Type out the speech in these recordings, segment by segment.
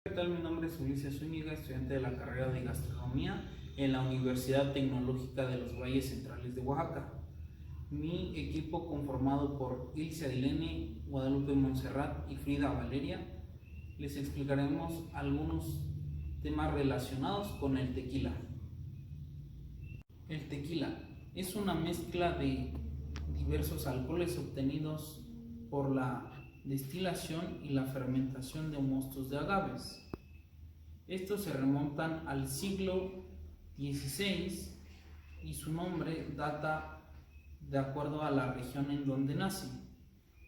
¿Qué tal? Mi nombre es Ulises Zúñiga, estudiante de la carrera de Gastronomía en la Universidad Tecnológica de los Valles Centrales de Oaxaca. Mi equipo, conformado por Ilse Ailene, Guadalupe Montserrat y Frida Valeria, les explicaremos algunos temas relacionados con el tequila. El tequila es una mezcla de diversos alcoholes obtenidos por la destilación y la fermentación de mostos de agaves. Estos se remontan al siglo XVI y su nombre data de acuerdo a la región en donde nace,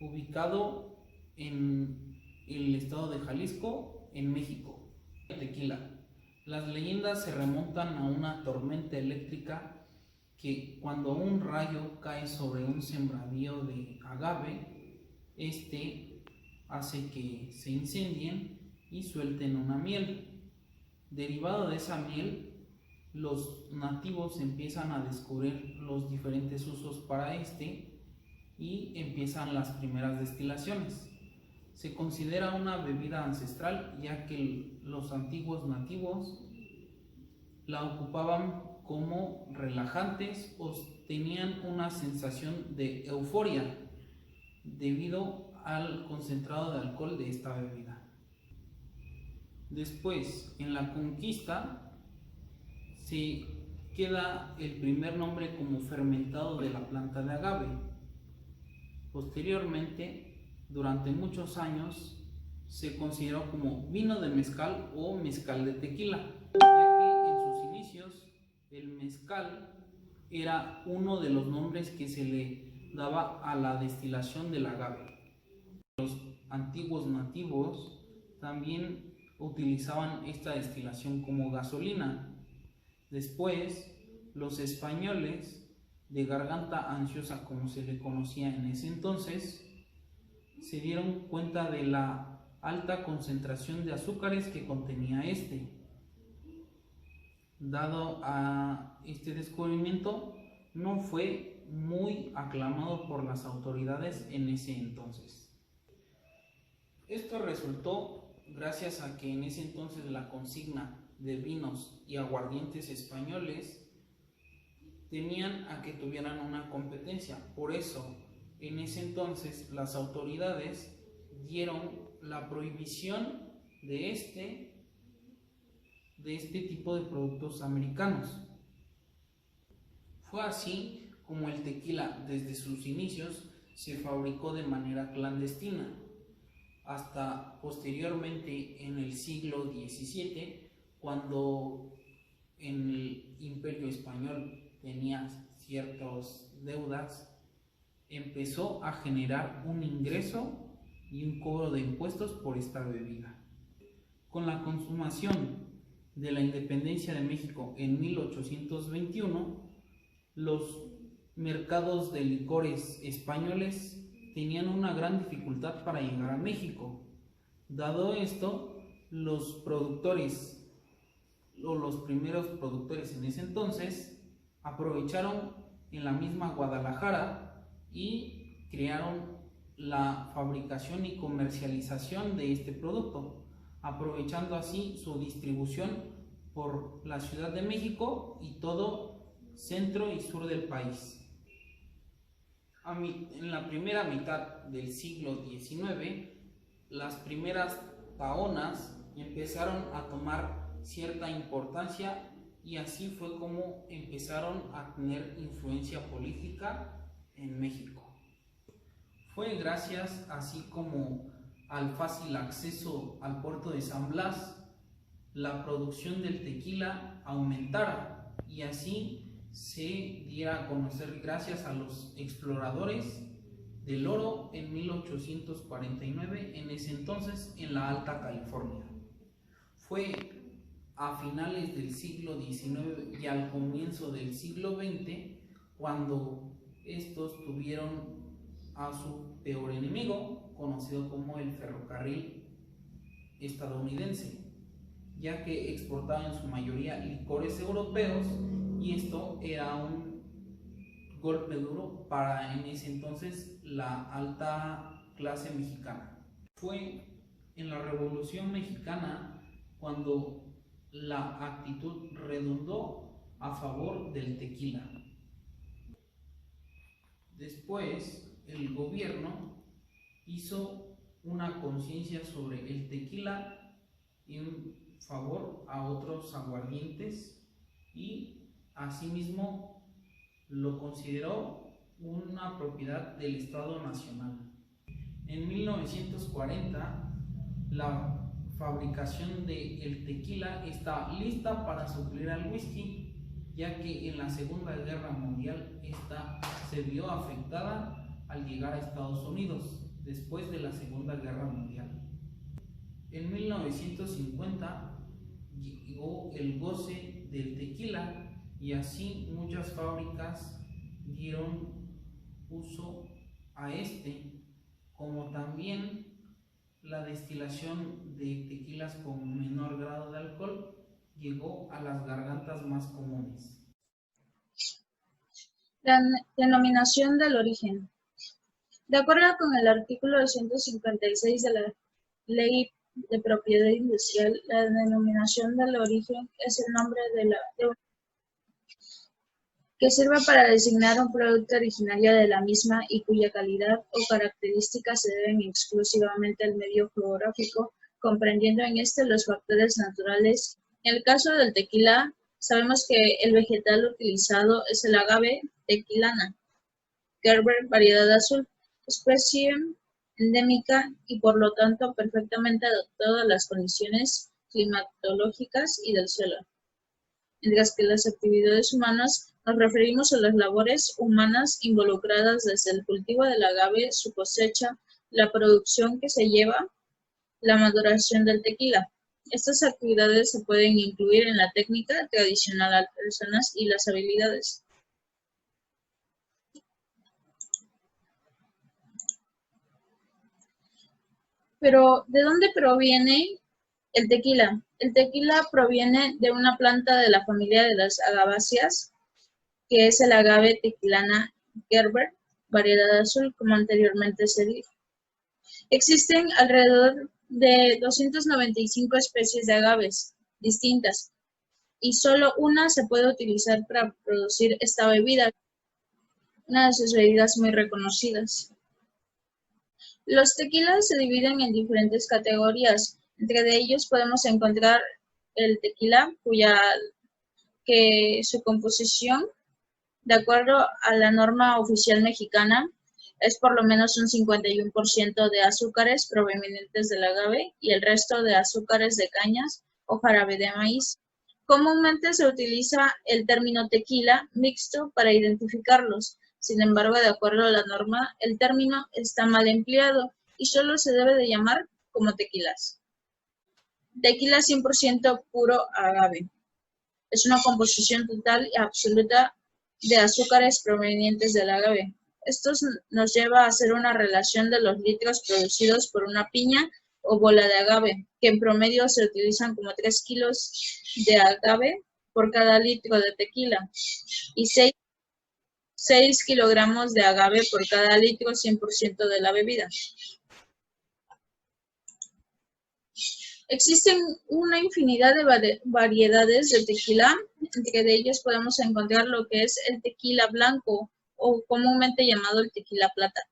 ubicado en el estado de Jalisco, en México. El tequila. Las leyendas se remontan a una tormenta eléctrica que, cuando un rayo cae sobre un sembradío de agave, este hace que se incendien y suelten una miel. Derivado de esa miel, los nativos empiezan a descubrir los diferentes usos para y empiezan las primeras destilaciones. Se considera una bebida ancestral, ya que los antiguos nativos la ocupaban como relajantes o tenían una sensación de euforia debido al concentrado de alcohol de esta bebida. Después, en la conquista, se queda el primer nombre como fermentado de la planta de agave. Posteriormente, durante muchos años, se consideró como vino de mezcal o mezcal de tequila, ya que en sus inicios el mezcal era uno de los nombres que se le daba a la destilación del agave. Los antiguos nativos también utilizaban esta destilación como gasolina. Después, los españoles, de garganta ansiosa como se le conocía en ese entonces, se dieron cuenta de la alta concentración de azúcares que contenía Dado a este descubrimiento, no fue muy aclamado por las autoridades en ese entonces. Esto resultó gracias a que en ese entonces la consigna de vinos y aguardientes españoles tenían a que tuvieran una competencia. Por eso, en ese entonces las autoridades dieron la prohibición de este tipo de productos americanos. Fue así como el tequila, desde sus inicios, se fabricó de manera clandestina, hasta posteriormente en el siglo XVII, cuando en el Imperio Español tenía ciertas deudas, empezó a generar un ingreso y un cobro de impuestos por esta bebida. Con la consumación de la independencia de México en 1821, los mercados de licores españoles tenían una gran dificultad para llegar a México. Dado esto, los productores o los primeros productores en ese entonces aprovecharon en la misma Guadalajara y crearon la fabricación y comercialización de este producto, aprovechando así su distribución por la Ciudad de México y todo centro y sur del país. En la primera mitad del siglo XIX, las primeras tahonas empezaron a tomar cierta importancia y así fue como empezaron a tener influencia política en México. Fue gracias, así como al fácil acceso al puerto de San Blas, la producción del tequila aumentara y así se diera a conocer gracias a los exploradores del oro en 1849, en ese entonces en la Alta California. Fue a finales del siglo XIX y al comienzo del siglo XX cuando estos tuvieron a su peor enemigo, conocido como el ferrocarril estadounidense, ya que exportaban en su mayoría licores europeos y esto era un golpe duro para en ese entonces la alta clase mexicana. Fue en la Revolución Mexicana cuando la actitud redundó a favor del tequila. Después, el gobierno hizo una conciencia sobre el tequila en favor a otros aguardientes y asimismo lo consideró una propiedad del Estado Nacional. En 1940, la fabricación del tequila está lista para suplir al whisky, ya que en la Segunda Guerra Mundial esta se vio afectada al llegar a Estados Unidos después de la Segunda Guerra Mundial. En 1950 llegó el goce del tequila y así muchas fábricas dieron uso a este, como también la destilación de tequilas con menor grado de alcohol llegó a las gargantas más comunes. La denominación del origen. De acuerdo con el artículo 256 de la Ley de Propiedad Industrial, la denominación del origen es el nombre de una que sirve para designar un producto originario de la misma y cuya calidad o características se deben exclusivamente al medio geográfico, comprendiendo en este los factores naturales. En el caso del tequila, sabemos que el vegetal utilizado es el agave tequilana, Gerber variedad azul, especie endémica y por lo tanto perfectamente adaptada a las condiciones climatológicas y del suelo. Mientras que las actividades humanas nos referimos a las labores humanas involucradas desde el cultivo del agave, su cosecha, la producción que se lleva, la maduración del tequila. Estas actividades se pueden incluir en la técnica tradicional artesanas y las habilidades. Pero, ¿de dónde proviene el tequila? El tequila proviene de una planta de la familia de las agaváceas, que es el agave tequilana Gerber, variedad azul, como anteriormente se dijo. Existen alrededor de 295 especies de agaves distintas y solo una se puede utilizar para producir esta bebida, una de sus bebidas muy reconocidas. Los tequilas se dividen en diferentes categorías. Entre ellos podemos encontrar el tequila, que su composición, de acuerdo a la norma oficial mexicana, es por lo menos un 51% de azúcares provenientes del agave y el resto de azúcares de cañas o jarabe de maíz. Comúnmente se utiliza el término tequila mixto para identificarlos. Sin embargo, de acuerdo a la norma, el término está mal empleado y solo se debe de llamar como tequilas. Tequila 100% puro agave. Es una composición total y absoluta de azúcares provenientes del agave. Esto nos lleva a hacer una relación de los litros producidos por una piña o bola de agave, que en promedio se utilizan como 3 kilos de agave por cada litro de tequila y 6 kilogramos de agave por cada litro 100% de la bebida. Existen una infinidad de variedades de tequila, entre ellos podemos encontrar lo que es el tequila blanco o comúnmente llamado el tequila plata.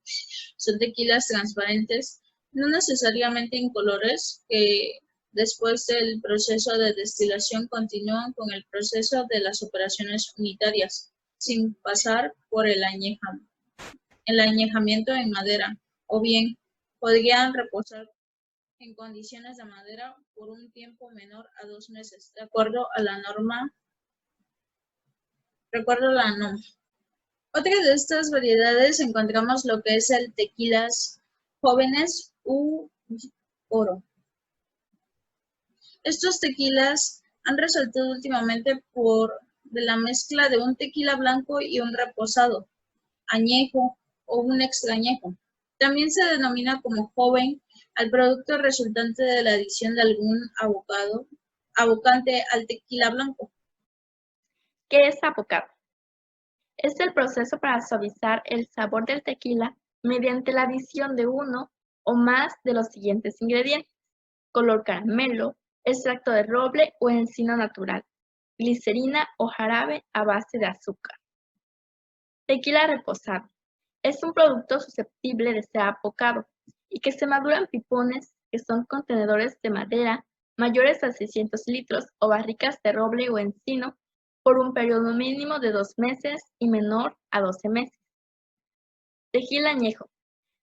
Son tequilas transparentes, no necesariamente incolores, que después del proceso de destilación continúan con el proceso de las operaciones unitarias, sin pasar por el añejamiento en madera, o bien podrían reposar en condiciones de madera por un tiempo menor a 2 meses, de acuerdo a la norma. Otra de estas variedades encontramos lo que es el tequilas jóvenes u oro. Estos tequilas han resaltado últimamente de la mezcla de un tequila blanco y un reposado, añejo o un extra añejo. También se denomina como joven al producto resultante de la adición de algún abocante al tequila blanco. ¿Qué es abocado? Es el proceso para suavizar el sabor del tequila mediante la adición de uno o más de los siguientes ingredientes: color caramelo, extracto de roble o encino natural, glicerina o jarabe a base de azúcar. Tequila reposado. Es un producto susceptible de ser apocado y que se madura en pipones, que son contenedores de madera mayores a 600 litros o barricas de roble o encino por un periodo mínimo de 2 meses y menor a 12 meses. Tequila añejo.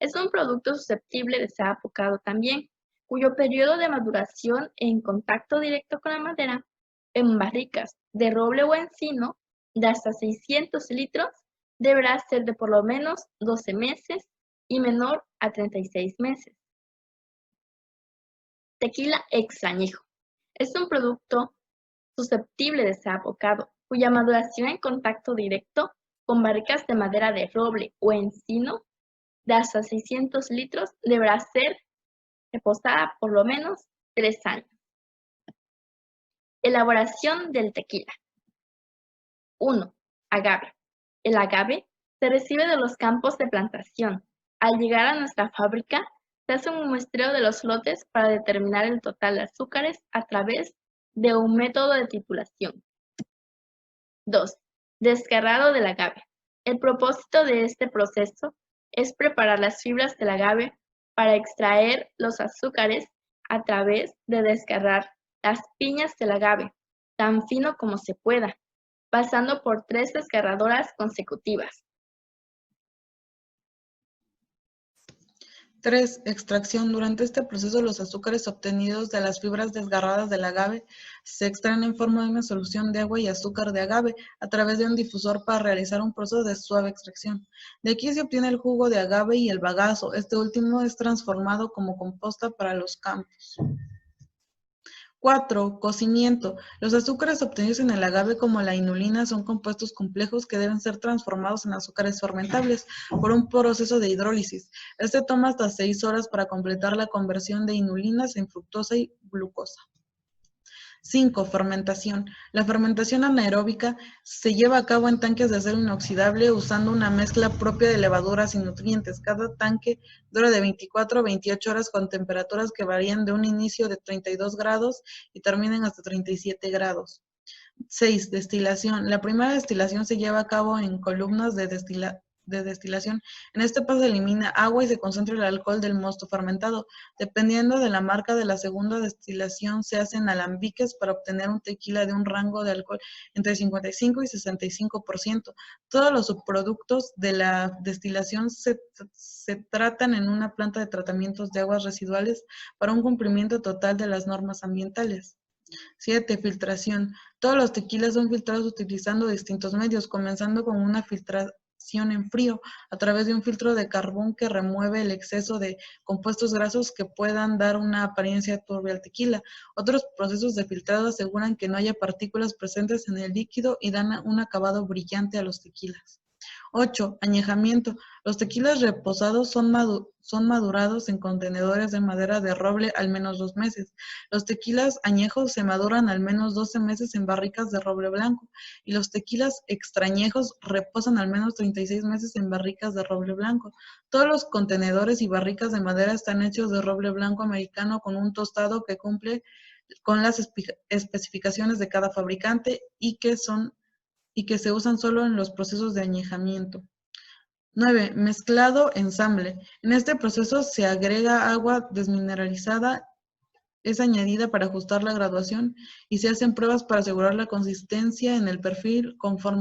Es un producto susceptible de ser apocado también, cuyo periodo de maduración en contacto directo con la madera en barricas de roble o encino de hasta 600 litros deberá ser de por lo menos 12 meses y menor a 36 meses. Tequila extra añejo. Es un producto susceptible de ser apocado, cuya maduración en contacto directo con barricas de madera de roble o encino de hasta 600 litros deberá ser reposada por lo menos 3 años. Elaboración del tequila. 1. Agave. El agave se recibe de los campos de plantación. Al llegar a nuestra fábrica, se hace un muestreo de los lotes para determinar el total de azúcares a través de un método de titulación. 2. Descarrado del agave. El propósito de este proceso es preparar las fibras del agave para extraer los azúcares a través de descarrar las piñas del agave, tan fino como se pueda, pasando por 3 descarradoras consecutivas. 3. Extracción. Durante este proceso, los azúcares obtenidos de las fibras desgarradas del agave se extraen en forma de una solución de agua y azúcar de agave a través de un difusor para realizar un proceso de suave extracción. De aquí se obtiene el jugo de agave y el bagazo. Este último es transformado como composta para los campos. 4. Cocimiento. Los azúcares obtenidos en el agave como la inulina son compuestos complejos que deben ser transformados en azúcares fermentables por un proceso de hidrólisis. Este toma hasta 6 horas para completar la conversión de inulinas en fructosa y glucosa. 5. Fermentación. La fermentación anaeróbica se lleva a cabo en tanques de acero inoxidable usando una mezcla propia de levaduras y nutrientes. Cada tanque dura de 24 a 28 horas con temperaturas que varían de un inicio de 32 grados y terminan hasta 37 grados. 6. Destilación. La primera destilación se lleva a cabo en columnas de destilación. En este paso se elimina agua y se concentra el alcohol del mosto fermentado. Dependiendo de la marca de la segunda destilación, se hacen alambiques para obtener un tequila de un rango de alcohol entre 55 y 65%. Todos los subproductos de la destilación se tratan en una planta de tratamientos de aguas residuales para un cumplimiento total de las normas ambientales. 7. Filtración. Todos los tequilas son filtrados utilizando distintos medios, comenzando con una filtración en frío a través de un filtro de carbón que remueve el exceso de compuestos grasos que puedan dar una apariencia turbia al tequila. Otros procesos de filtrado aseguran que no haya partículas presentes en el líquido y dan un acabado brillante a los tequilas. 8. Añejamiento. Los tequilas reposados son madurados en contenedores de madera de roble al menos 2 meses. Los tequilas añejos se maduran al menos 12 meses en barricas de roble blanco y los tequilas extrañejos reposan al menos 36 meses en barricas de roble blanco. Todos los contenedores y barricas de madera están hechos de roble blanco americano con un tostado que cumple con las especificaciones de cada fabricante y que se usan solo en los procesos de añejamiento. 9. Mezclado ensamble. En este proceso se agrega agua desmineralizada, es añadida para ajustar la graduación y se hacen pruebas para asegurar la consistencia en el perfil conforme